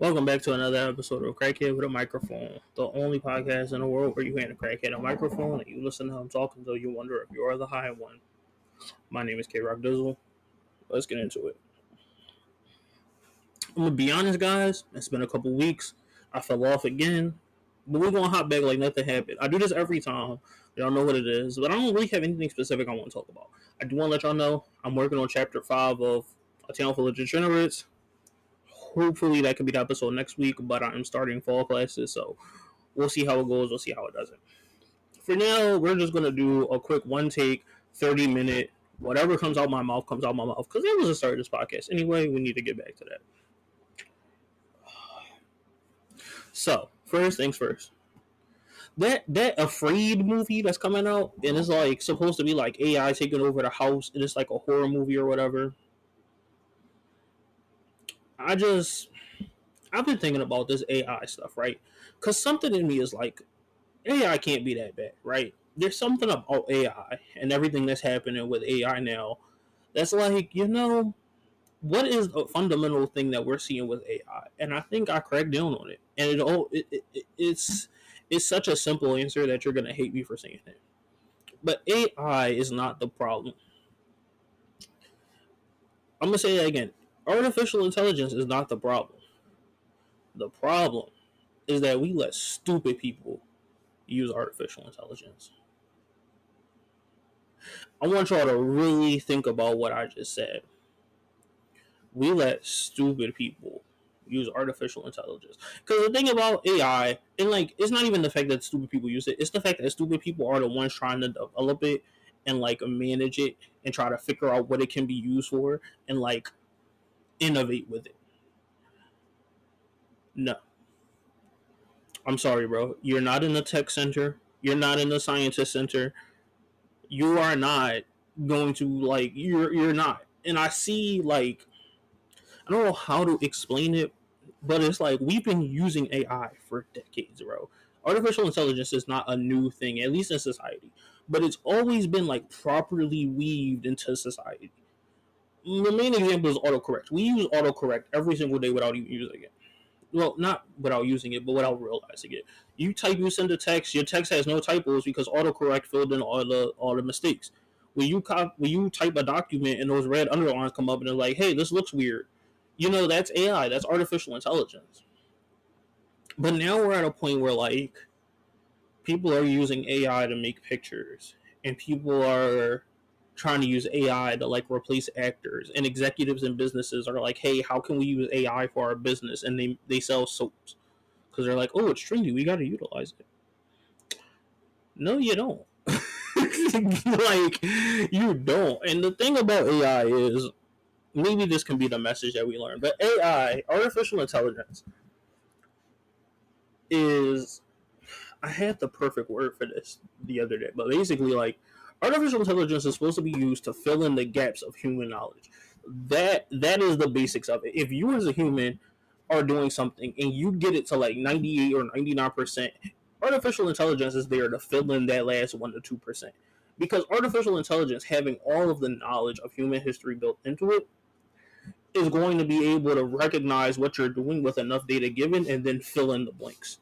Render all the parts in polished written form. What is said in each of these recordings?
Welcome back to another episode of Crackhead with a Microphone, the only podcast in the world where you hand a crackhead a microphone and you listen to him talk until you wonder if you are the high one. My name is K Rock Dizzle. Let's get into it. I'm gonna be honest, guys. It's been a couple weeks. I fell off again, but we're gonna hop back like nothing happened. I do this every time. Y'all know what it is, but I don't really have anything specific I want to talk about. I do want to let y'all know I'm working on Chapter 5 of A Town Full of Degenerates. Hopefully that could be the episode next week, but I'm starting fall classes, so we'll see how it goes. We'll see how it doesn't. For now, we're just going to do a quick one take, 30-minute, whatever comes out my mouth, comes out my mouth. Because that was the start of this podcast. Anyway, we need to get back to that. So, first things first. That Afraid movie that's coming out, and it's like supposed to be like AI taking over the house, and it's like a horror movie or whatever. I've been thinking about this AI stuff, right? Because something in me is like, AI can't be that bad, right? There's something about AI and everything that's happening with AI now that's like, what is a fundamental thing that we're seeing with AI? And I think I cracked down on it. And it's such a simple answer that you're gonna hate me for saying it. But AI is not the problem. I'm gonna say that again. Artificial intelligence is not the problem. The problem is that we let stupid people use artificial intelligence. I want y'all to really think about what I just said. We let stupid people use artificial intelligence. Because the thing about AI, and like, it's not even the fact that stupid people use it, it's the fact that stupid people are the ones trying to develop it and like manage it and try to figure out what it can be used for and like innovate with it. No. I'm sorry, bro. You're not in the tech center. You're not in the scientist center. You are not going to like you're not. And I see like I don't know how to explain it, but it's like we've been using AI for decades, bro. Artificial intelligence is not a new thing, at least in society, but it's always been like properly weaved into society. The main example is autocorrect. We use autocorrect every single day without even using it. Well, not without using it, but without realizing it. You send a text, your text has no typos because autocorrect filled in all the mistakes. When you type a document and those red underlines come up and they're like, hey, this looks weird. That's AI, that's artificial intelligence. But now we're at a point where like people are using AI to make pictures and people are trying to use AI to like replace actors, and executives and businesses are like, hey, how can we use AI for our business? And they sell soaps because they're like, oh, it's trendy, we got to utilize it. No, you don't. Like, you don't. And the thing about AI is, maybe this can be the message that we learn, but AI, artificial intelligence, is, I had the perfect word for this the other day, but basically, like, artificial intelligence is supposed to be used to fill in the gaps of human knowledge. That is the basics of it. If you as a human are doing something and you get it to like 98 or 99%, artificial intelligence is there to fill in that last 1 to 2%. Because artificial intelligence, having all of the knowledge of human history built into it, is going to be able to recognize what you're doing with enough data given and then fill in the blanks.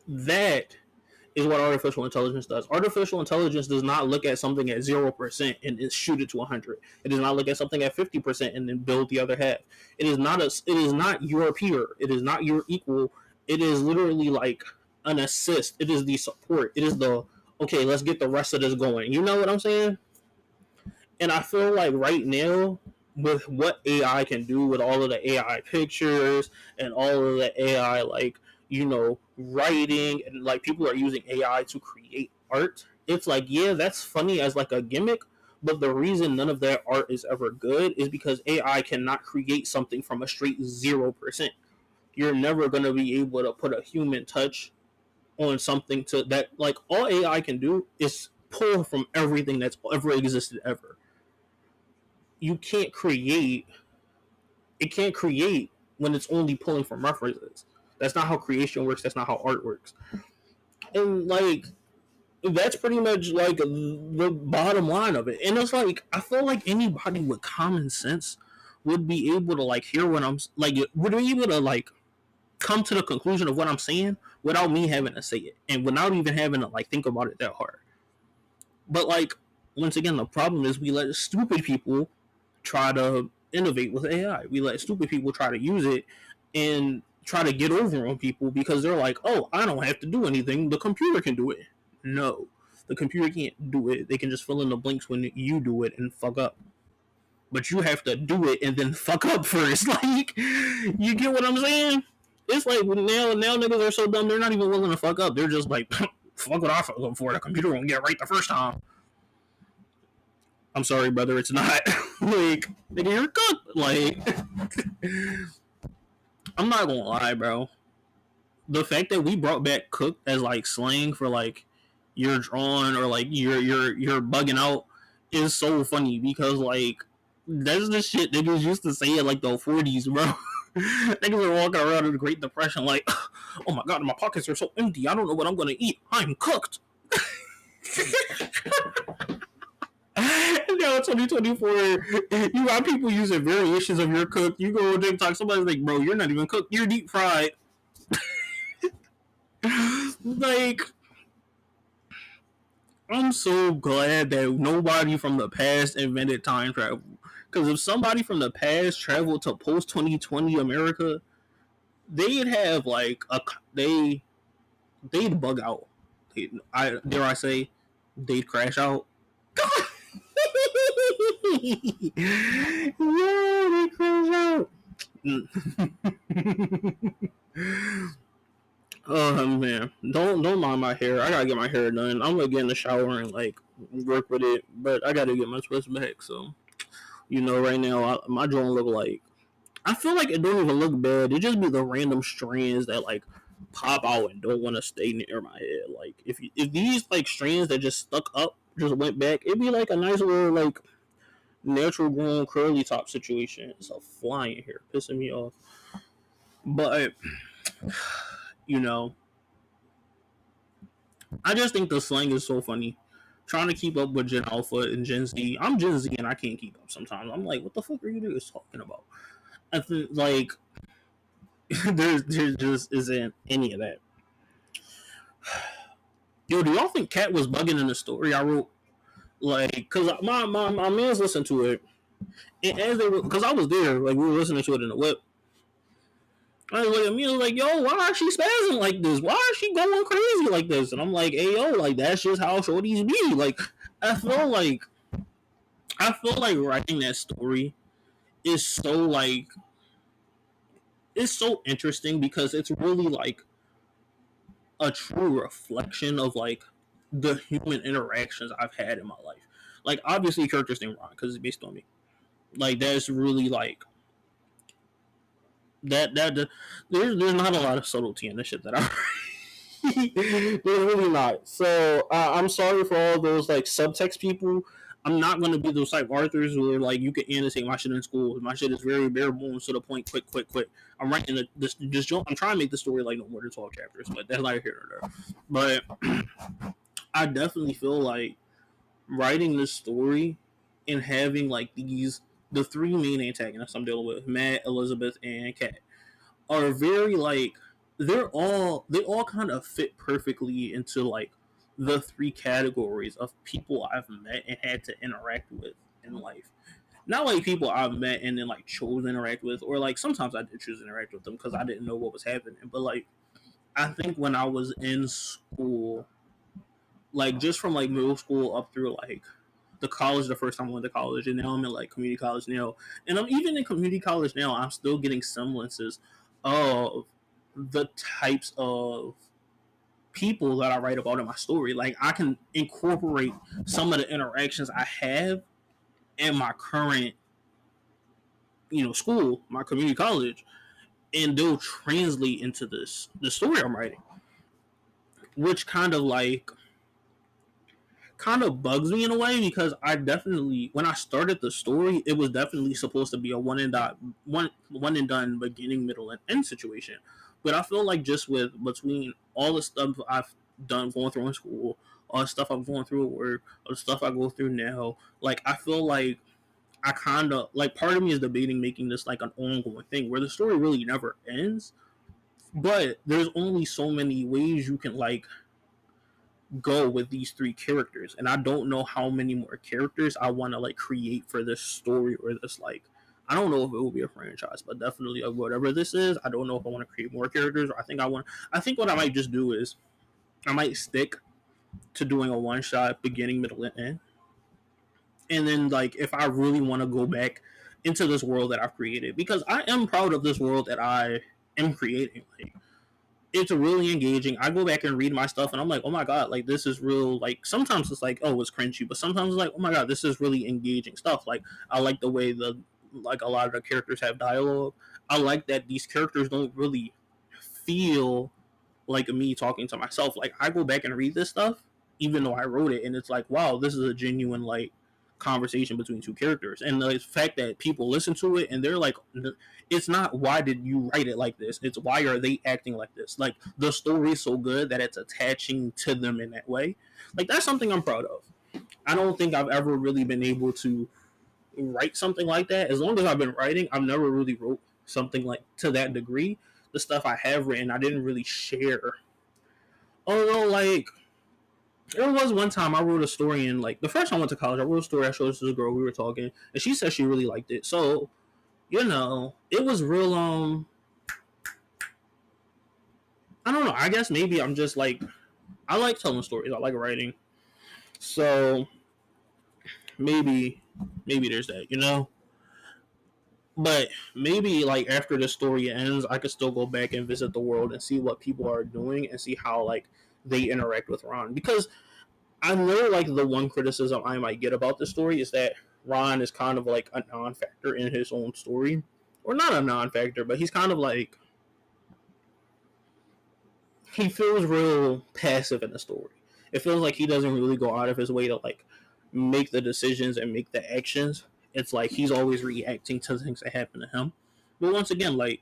That is what artificial intelligence does. Artificial intelligence does not look at something at 0% and shoot it to 100. It does not look at something at 50% and then build the other half. It is not your peer. It is not your equal. It is literally like an assist. It is the support. It is the, okay, let's get the rest of this going. You know what I'm saying? And I feel like right now, with what AI can do with all of the AI pictures and all of the AI, like, writing, and like people are using AI to create art, it's like, yeah, that's funny as like a gimmick, but the reason none of that art is ever good is because AI cannot create something from a straight 0%. You're never going to be able to put a human touch on something to that. Like, all AI can do is pull from everything that's ever existed ever. You can't create, it can't create when it's only pulling from references. That's not how creation works. That's not how art works. And like, that's pretty much like the bottom line of it. And it's like, I feel like anybody with common sense would be able to like hear what I'm like, would be able to like come to the conclusion of what I'm saying without me having to say it and without even having to like think about it that hard. But like once again, the problem is we let stupid people try to innovate with AI. We let stupid people try to use it and try to get over on people because they're like, oh, I don't have to do anything. The computer can do it. No, the computer can't do it. They can just fill in the blanks when you do it and fuck up. But you have to do it and then fuck up first. Like, you get what I'm saying? It's like now niggas are so dumb they're not even willing to fuck up. They're just like, fuck what I fuck up for. The computer won't get right the first time. I'm sorry, brother, it's not. Like, nigga, you're cooked. Like, I'm not gonna lie, bro. The fact that we brought back cooked as like slang for like you're drawn or like you're bugging out is so funny because like that's the shit niggas used to say in like the 40s, bro. Niggas are walking around in the Great Depression like, oh my god, my pockets are so empty. I don't know what I'm gonna eat. I'm cooked. Now 2024, you got people using variations of your cook. You go on TikTok, somebody's like, bro, you're not even cooked. You're deep fried. Like, I'm so glad that nobody from the past invented time travel. Because if somebody from the past traveled to post 2020 America, they'd have like they'd bug out. Dare I say, they'd crash out. Yeah, they crash out. Oh man, don't mind my hair. I gotta get my hair done. I'm gonna get in the shower and like work with it, but I gotta get my twist back. So right now my drawing look like I feel like it don't even look bad. It just be the random strands that like pop out and don't want to stay near my head. Like if these like strands that just stuck up just went back, it'd be like a nice little like natural grown curly top situation. It's a flying hair, pissing me off. But you know, I just think the slang is so funny. Trying to keep up with Gen Alpha and Gen Z. I'm Gen Z and I can't keep up sometimes. I'm like, what the fuck are you guys talking about? I think like there just isn't any of that. Yo, do y'all think Cat was bugging in the story I wrote? Like, cause my man's listened to it, and as they were, cause I was there, like we were listening to it in the whip. I was like, Amelia was like, yo, why is she spazzing like this? Why is she going crazy like this? And I'm like, hey, yo, like that's just how shorties be. Like, I feel like writing that story is so like it's so interesting because it's really like a true reflection of like the human interactions I've had in my life. Like obviously characters named Ron because it's based on me. Like that's really like that there's not a lot of subtlety in the shit that I there's really not. So I'm sorry for all those like subtext people. I'm not gonna be those type authors who are like you can annotate my shit in school. My shit is very bare bones to the point, quick. I'm writing this. I'm trying to make the story like no more than 12 chapters, but that's not here or there. But I definitely feel like writing this story and having like the three main antagonists I'm dealing with, Matt, Elizabeth, and Kat, are very like they all kind of fit perfectly into like the three categories of people I've met and had to interact with in life. Not like people I've met and then like chose to interact with, or like sometimes I did choose to interact with them because I didn't know what was happening. But like I think when I was in school, like just from like middle school up through like the college, the first time I went to college, and now I'm in like community college now, and I'm even in community college now. I'm still getting semblances of the types of people that I write about in my story. Like I can incorporate some of the interactions I have in my current, school, my community college, and they'll translate into the story I'm writing, which kind of bugs me in a way because I definitely when I started the story it was definitely supposed to be a one and done beginning, middle, and end situation. But I feel like just with between all the stuff I've done going through in school, all the stuff I'm going through at work, all the stuff I go through now, like I feel like I kind of like, part of me is debating making this like an ongoing thing where the story really never ends, but there's only so many ways you can like go with these three characters, and I don't know how many more characters I want to like create for this story, or this like, I don't know if it will be a franchise, but definitely whatever this is, I don't know if I want to create more characters. Or I think what I might just do is I might stick to doing a one shot beginning, middle, and end. And then like if I really want to go back into this world that I've created, because I am proud of this world that I am creating. Like, it's really engaging. I go back and read my stuff and I'm like, oh my god, like this is real. Like sometimes it's like, oh, it's cringy, but sometimes it's like, oh my god, this is really engaging stuff. Like I like the way the like a lot of the characters have dialogue. I like that these characters don't really feel like me talking to myself. Like I go back and read this stuff, even though I wrote it, and it's like, wow, this is a genuine like conversation between two characters. And the fact that people listen to it and they're like, it's not why did you write it like this, it's why are they acting like this. Like the story is so good that it's attaching to them in that way. Like that's something I'm proud of. I don't think I've ever really been able to write something like that. As long as I've been writing, I've never really wrote something like to that degree. The stuff I have written, I didn't really share. Although, like, there was one time I wrote a story in, like, the first time I went to college, I wrote a story, I showed it to this girl, we were talking, and she said she really liked it. So, you know, it was real, I don't know, I guess maybe I'm just, like, I like telling stories, I like writing. So, maybe there's that, you know? But maybe like after the story ends, I could still go back and visit the world and see what people are doing and see how like they interact with Ron. Because I know like the one criticism I might get about this story is that Ron is kind of like a non-factor in his own story, or not a non-factor, but he's kind of like, he feels real passive in the story. It feels like he doesn't really go out of his way to like make the decisions and make the actions. It's like he's always reacting to things that happen to him. But once again, like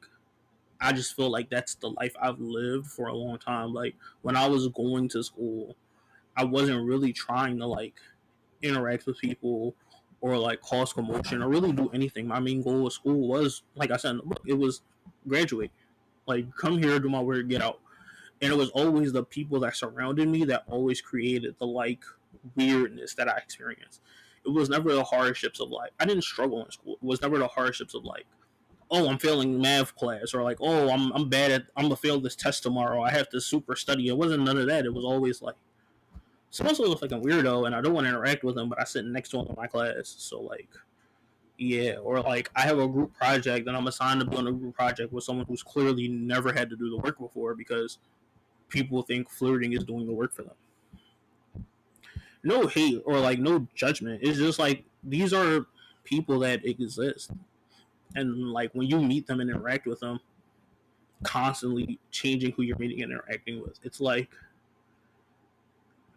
I just feel like that's the life I've lived for a long time. Like when I was going to school, I wasn't really trying to like interact with people or like cause commotion or really do anything. My main goal of school was, like I said in the book, it was graduate. Like come here, do my work, get out. And it was always the people that surrounded me that always created the like weirdness that I experienced. It was never the hardships of life. I didn't struggle in school. It was never the hardships of like, oh, I'm failing math class, or like, oh, I'm bad at, I'm gonna fail this test tomorrow. I have to super study. It wasn't none of that. It was always like, supposed to look like a weirdo, and I don't want to interact with him, but I sit next to him in my class. So like, yeah, or like I have a group project and I'm assigned to be on a group project with someone who's clearly never had to do the work before because people think flirting is doing the work for them. No hate or like no judgment. It's just like these are people that exist, and like when you meet them and interact with them, constantly changing who you're meeting and interacting with, it's like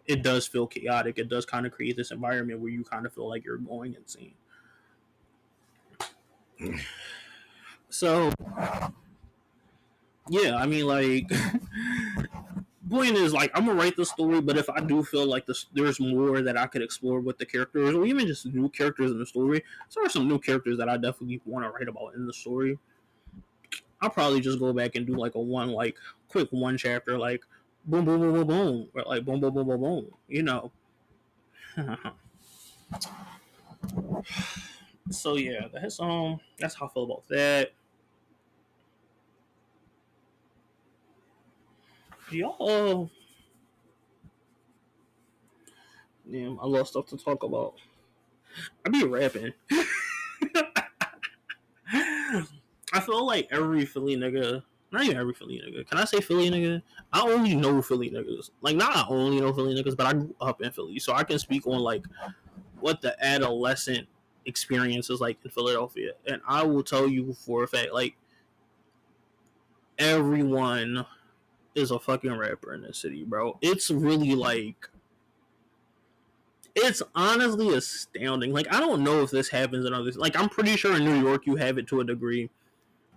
it does feel chaotic. It does kind of create this environment where you kind of feel like you're going insane. So yeah, I mean like point is like I'm gonna write the story, but if I do feel like there's more that I could explore with the characters, or even just new characters in the story, so there are some new characters that I definitely want to write about in the story. I'll probably just go back and do like a one like quick one chapter like boom boom boom boom boom, or like boom boom boom boom boom, you know. So yeah, that's how I feel about that. Y'all, damn, I lost stuff to talk about. I be rapping. I feel like every Philly nigga, not even every Philly nigga. Can I say Philly nigga? I only know Philly niggas. Like, not I only know Philly niggas, but I grew up in Philly, so I can speak on like what the adolescent experience is like in Philadelphia. And I will tell you for a fact, like everyone is a fucking rapper in this city, bro. It's really like, it's honestly astounding. Like I don't know if this happens in others. Like I'm pretty sure in New York you have it to a degree.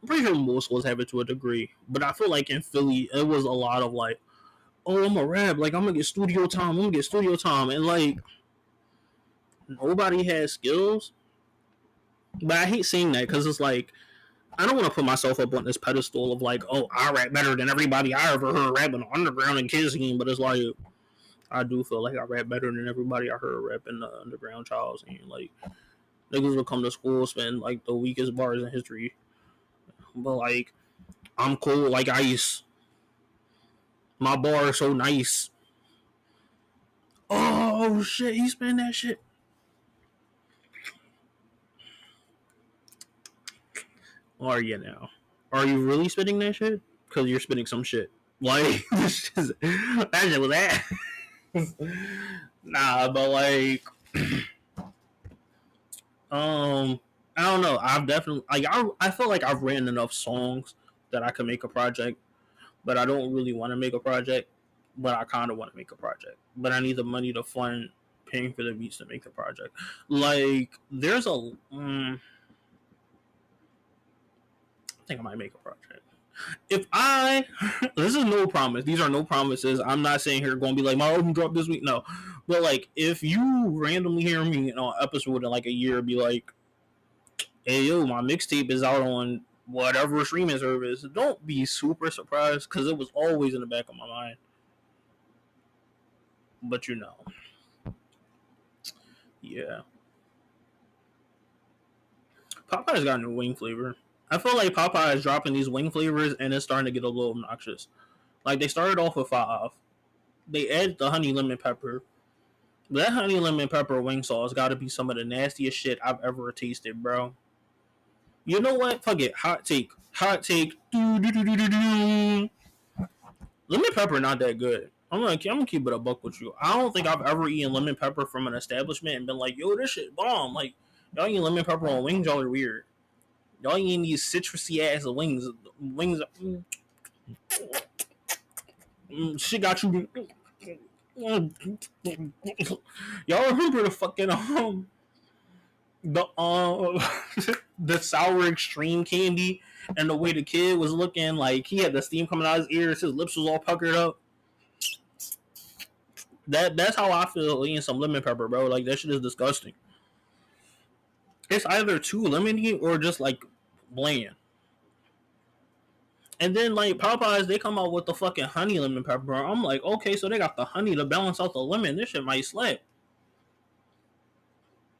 I'm pretty sure most schools have it to a degree, but I feel like in Philly it was a lot of like, oh, I'm a rap, like I'm gonna get studio time, I'm gonna get studio time, and like nobody has skills. But I hate seeing that because it's like I don't want to put myself up on this pedestal of like, oh, I rap better than everybody I ever heard rapping underground and Kids Game. But it's like I do feel like I rap better than everybody I heard rapping the underground Charles and like niggas will come to school spend like the weakest bars in history. But like I'm cool like ice. My bar is so nice. Oh shit, he spent that shit. Are you now? Are you really spitting that shit? Because you're spitting some shit. Like that shit was ass. Nah, but like, I don't know. I've definitely like I feel like I've written enough songs that I could make a project, but I don't really want to make a project. But I kind of want to make a project, but I need the money to fund paying for the beats to make the project. Like, there's a, I think I might make a project. If I, this is no promise. These are no promises. I'm not saying here going to be like my album dropped this week. No, but like if you randomly hear me on an episode in like a year, be like, hey yo, my mixtape is out on whatever streaming service. Don't be super surprised because it was always in the back of my mind. But you know, yeah. Popeye's got a new wing flavor. I feel like Popeye is dropping these wing flavors and it's starting to get a little obnoxious. Like they started off with 5. They added the honey lemon pepper. That honey lemon pepper wing sauce got to be some of the nastiest shit I've ever tasted, bro. You know what? Fuck it. Hot take. Hot take. Lemon pepper not that good. I'm gonna keep it a buck with you. I don't think I've ever eaten lemon pepper from an establishment and been like, yo, this shit bomb. Like y'all eat lemon pepper on wings, y'all are weird. Y'all eating these citrusy ass wings. Wings. Shit got you. Y'all remember the fucking the the sour extreme candy and the way the kid was looking like he had the steam coming out of his ears, his lips was all puckered up. That's how I feel eating some lemon pepper, bro. Like that shit is disgusting. It's either too lemony or just like bland. And then like Popeyes, they come out with the fucking honey lemon pepper. I'm like, okay, so they got the honey to balance out the lemon. This shit might slap.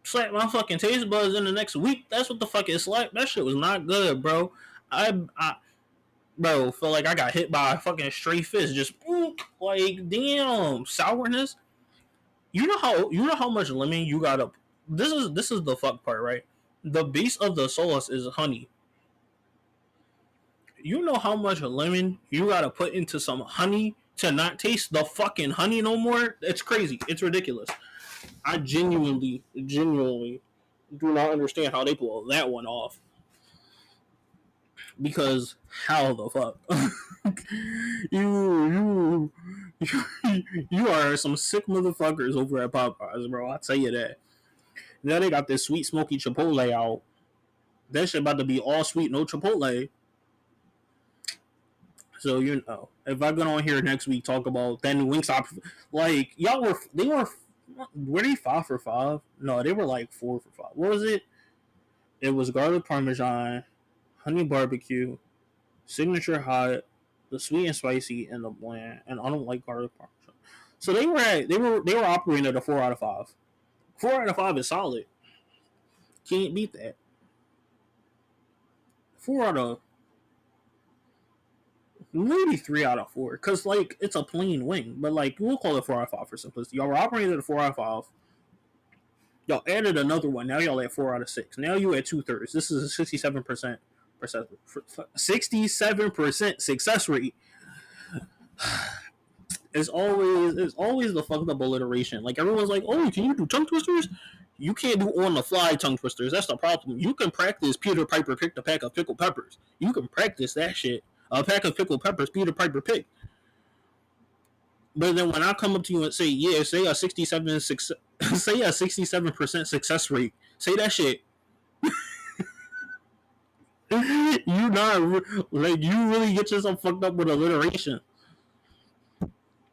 Slap my fucking taste buds in the next week. That's what the fuck it slapped. That shit was not good, bro. I bro, feel like I got hit by a fucking stray fist. Just like damn sourness. You know how much lemon you gotta. This is the fuck part, right? The base of the sauce is honey. You know how much lemon you gotta put into some honey to not taste the fucking honey no more? It's crazy. It's ridiculous. I genuinely do not understand how they pull that one off. Because how the fuck? you, you are some sick motherfuckers over at Popeyes, bro. I'll tell you that. Now they got this sweet smoky chipotle out. That shit about to be all sweet, no chipotle. So you know, if I get on here next week talk about that new Wingstop, like y'all were they 5 for 5? No, they were like 4 for 5. What was it? It was garlic parmesan, honey barbecue, signature hot, the sweet and spicy, and the bland. And I don't like garlic parmesan. So they were operating at a 4 out of 5. 4 out of 5 is solid. Can't beat that. 4 out of maybe 3 out of 4, because like it's a plain wing, but like we'll call it 4 out of 5 for simplicity. Y'all were operating at a 4 out of 5. Y'all added another one. Now y'all at 4 out of 6. Now you at 2/3. This is a 67% success rate. It's always the fucked up alliteration. Like everyone's like, oh, can you do tongue twisters? You can't do on the fly tongue twisters. That's the problem. You can practice Peter Piper picked a pack of pickled peppers. You can practice that shit. A pack of pickled peppers Peter Piper picked. But then when I come up to you and say, yeah, say a 67% success rate, say that shit. You not like you really get yourself fucked up with alliteration.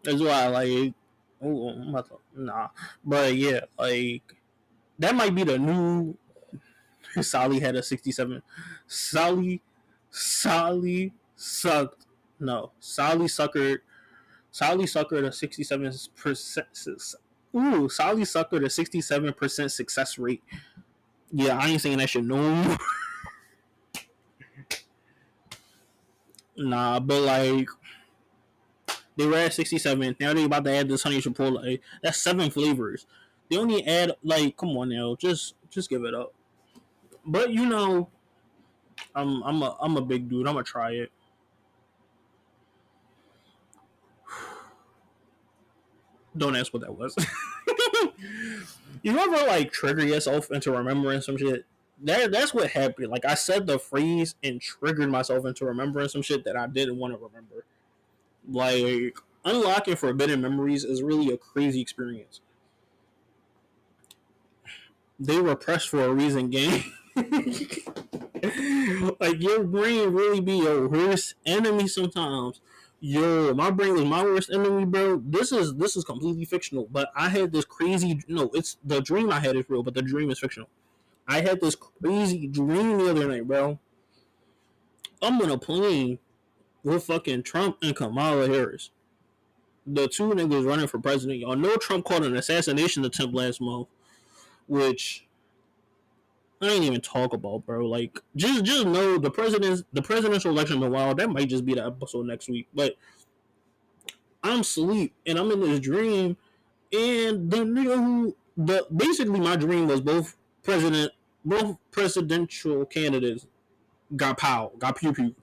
That's why like, nah. But yeah, like that might be the new Sally had a 67. Sally, Sally sucked. No, Sally suckered a 67%. Ooh, Sally suckered a 67% success rate. Yeah, I ain't saying that shit no more. Nah, but like they were at 67. Now they about to add this honey chipotle. That's 7 flavors. They only add like, come on now, just give it up. But you know, I'm a big dude. I'm gonna try it. Don't ask what that was. You ever like trigger yourself into remembering some shit? That's what happened. Like I said the phrase and triggered myself into remembering some shit that I didn't want to remember. Like unlocking forbidden memories is really a crazy experience. They were pressed for a reason, gang. Like your brain really be your worst enemy sometimes. Yo, my brain was my worst enemy, bro. This is completely fictional. But I had this crazy no, it's the dream I had is real, but the dream is fictional. I had this crazy dream the other night, bro. I'm on a plane with fucking Trump and Kamala Harris. The two niggas running for president. Y'all know Trump called an assassination attempt last month, which I ain't even talk about, bro. Like, just know the presidential election been wild. That might just be the episode next week. But I'm asleep and I'm in this dream, and the nigga who the basically my dream was both presidential candidates got pew pew,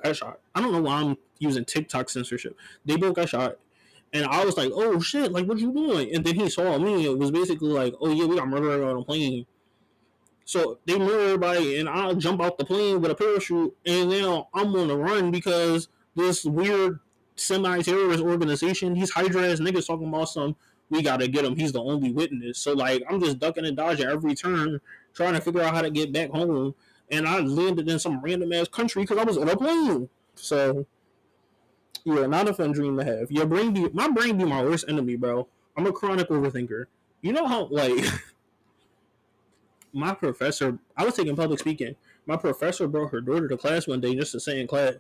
got shot. I don't know why I'm using TikTok censorship. They both got shot. And I was like, oh shit, like what you doing? And then he saw me. It was basically like, oh yeah, we got murdered on a plane. So they murder everybody, and I jump out the plane with a parachute, and now I'm on the run because this weird semi-terrorist organization, these Hydra ass niggas talking about some, we gotta get him, he's the only witness. So like, I'm just ducking and dodging every turn, trying to figure out how to get back home, and I landed in some random ass country because I was on a plane. So yeah, not a fun dream to have. My brain be my worst enemy, bro. I'm a chronic overthinker. You know how like my professor, I was taking public speaking. My professor brought her daughter to class one day just to say in class.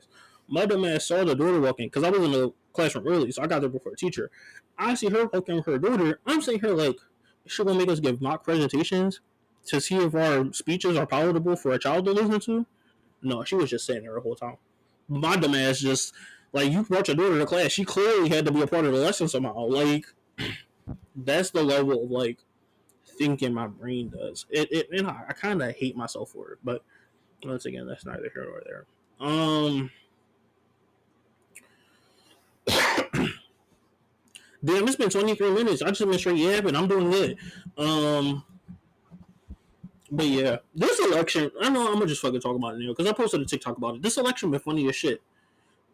My dumb ass saw the daughter walking because I was in the classroom early, so I got there before the teacher. I see her walking with her daughter. I'm saying her like, is she gonna make us give mock presentations to see if our speeches are palatable for a child to listen to? No, she was just sitting there the whole time. My dumb ass just like, you brought your daughter to class. She clearly had to be a part of the lesson somehow. Like, that's the level of like thinking my brain does. And I kind of hate myself for it, but once again, that's neither here nor there. Damn, it's been 23 minutes. I just been straight yapping. I'm doing good. But yeah, this election, I know I'm gonna just fucking talk about it now because I posted a TikTok about it. This election been funny as shit.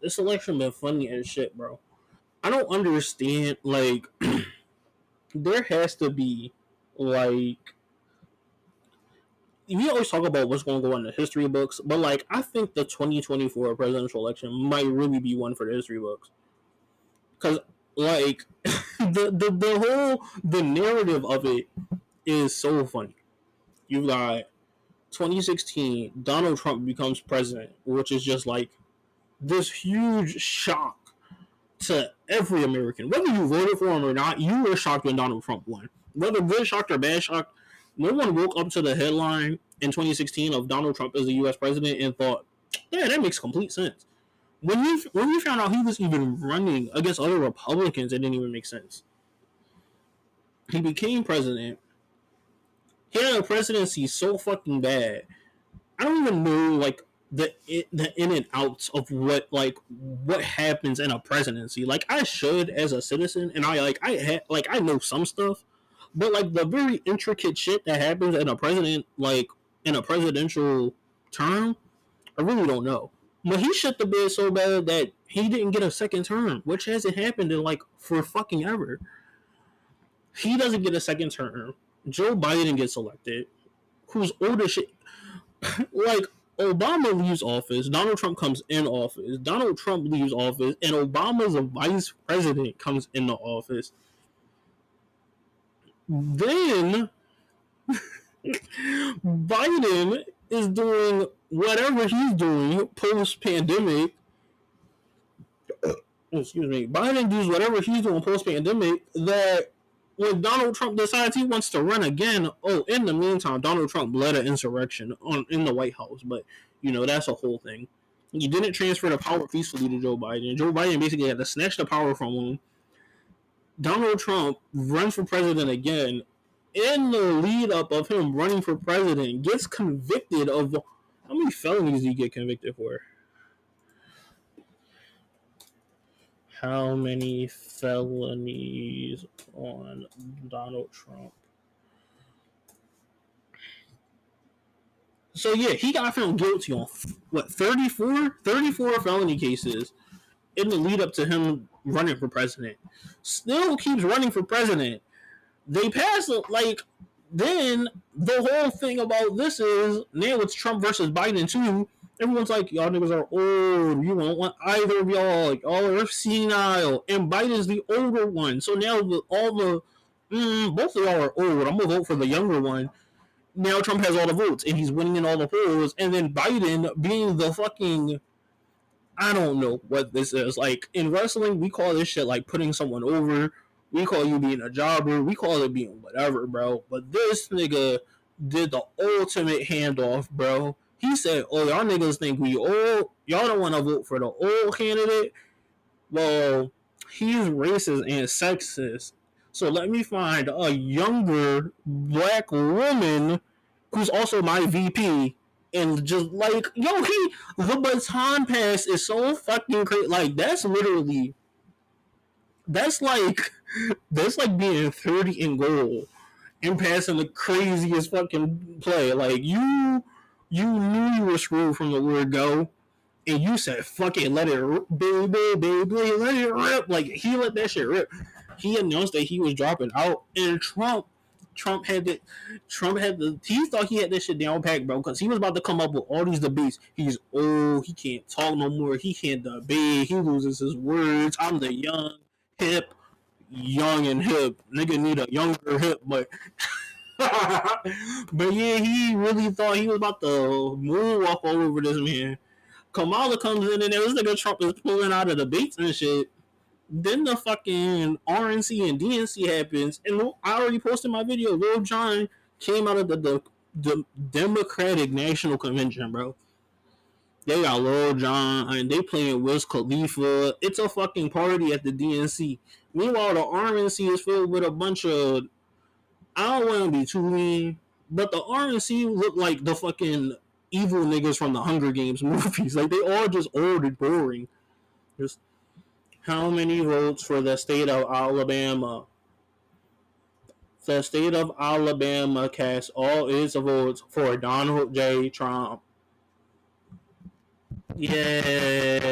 This election been funny as shit, bro. I don't understand. Like, there has to be like, we always talk about what's going to go in the history books, but like I think the 2024 presidential election might really be one for the history books because like the narrative of it is so funny. You got 2016, Donald Trump becomes president, which is just like this huge shock to every American. Whether you voted for him or not, you were shocked when Donald Trump won. Whether good shocked or bad shocked, no one woke up to the headline in 2016 of Donald Trump as the U.S. president and thought, yeah, that makes complete sense. When you found out he was even running against other Republicans, it didn't even make sense. He became president. He had a presidency so fucking bad. I don't even know like the in and outs of what happens in a presidency. Like I should as a citizen, and I know some stuff, but like the very intricate shit that happens in a president, like in a presidential term, I really don't know. But he shit the bed so bad that he didn't get a second term, which hasn't happened in like for fucking ever. He doesn't get a second term. Joe Biden gets elected, who's old as shit. Like Obama leaves office, Donald Trump comes in office, Donald Trump leaves office, and Obama's vice president comes into office. Then Biden is doing whatever he's doing post pandemic. Excuse me. Biden does whatever he's doing post pandemic that when Donald Trump decides he wants to run again, in the meantime, Donald Trump led an insurrection in the White House, but that's a whole thing. He didn't transfer the power peacefully to Joe Biden. Joe Biden basically had to snatch the power from him. Donald Trump runs for president again. In the lead up of him running for president, gets convicted of how many felonies did he get convicted for? How many felonies on Donald Trump? So yeah, he got found guilty on what 34 felony cases in the lead up to him running for president. Still keeps running for president. They passed then the whole thing about this is now it's Trump versus Biden too. Everyone's like, y'all niggas are old. You won't want either of y'all. Like, all are senile. And Biden's the older one. So now both of y'all are old. I'm going to vote for the younger one. Now Trump has all the votes and he's winning in all the polls. And then Biden being the fucking, I don't know what this is. Like, in wrestling, we call this shit like putting someone over. We call you being a jobber. We call it being whatever, bro. But this nigga did the ultimate handoff, bro. He said, "Oh, y'all niggas think we old. Y'all don't want to vote for the old candidate. Well, he's racist and sexist. So let me find a younger black woman who's also my VP." And just like, the baton pass is so fucking crazy. Like, that's literally, that's like being 30 in goal and passing the craziest fucking play. Like, you knew you were screwed from the word go, and you said, "Fuck it, let it rip, baby, let it rip." Like, he let that shit rip. He announced that he was dropping out, and Trump had he thought he had this shit down packed, bro, because he was about to come up with all these debates. He's old, he can't talk no more, he can't debate, he loses his words. I'm the young and hip. Nigga need a younger hip, but but yeah, he really thought he was about to moonwalk all over this man. Kamala comes in and this nigga Trump is pulling out of debates and shit. Then the fucking RNC and DNC happens, and I already posted my video. Lil Jon came out of the Democratic National Convention, bro. They got Lil Jon and they playing Wiz Khalifa. It's a fucking party at the DNC. Meanwhile, the RNC is filled with a bunch of, I don't want to be too mean, but the RNC look like the fucking evil niggas from the Hunger Games movies. Like, they all just old and boring. Just how many votes for the state of Alabama? The state of Alabama cast all its votes for Donald J. Trump. Yay!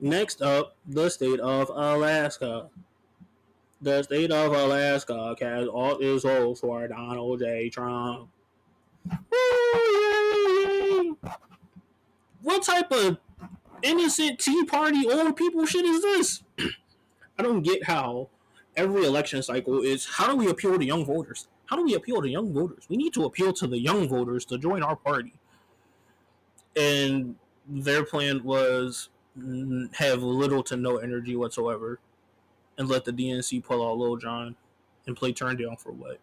Next up, the state of Alaska. The state of Alaska cast all its votes for Donald J. Trump. Woo! What type of innocent Tea Party old people shit is this? I don't get how every election cycle is, how do we appeal to young voters? How do we appeal to young voters? We need to appeal to the young voters to join our party. And their plan was have little to no energy whatsoever and let the DNC pull out Lil Jon and play turn down for what?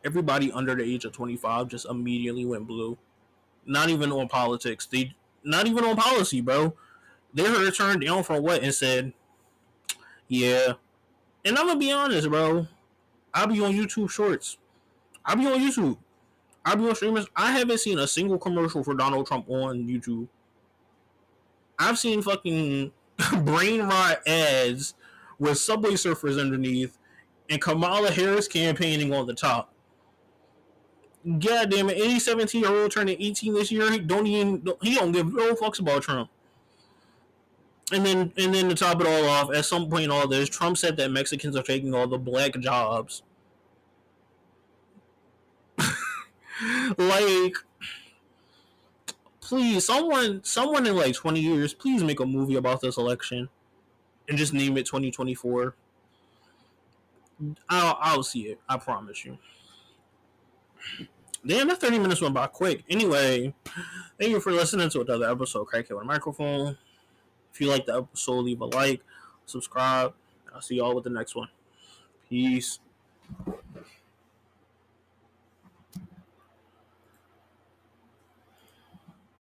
Everybody under the age of 25 just immediately went blue. Not even on politics. Not even on policy, bro. They heard turn down for what and said, yeah. And I'm gonna be honest, bro. I'll be on YouTube Shorts. I'll be on YouTube. I'll be on streamers. I haven't seen a single commercial for Donald Trump on YouTube. I've seen fucking brain rot ads with Subway Surfers underneath and Kamala Harris campaigning on the top. God damn it! Any 17-year-old turning 18 this year, he don't give no fucks about Trump. And then to top it all off, at some point in all this, Trump said that Mexicans are taking all the black jobs. Like, please, someone in like 20 years, please make a movie about this election and just name it 2024. I'll see it. I promise you. Damn, that 30 minutes went by quick. Anyway, thank you for listening to another episode of Crackhead with a Microphone. If you like the episode, leave a like, subscribe. I'll see y'all with the next one. Peace.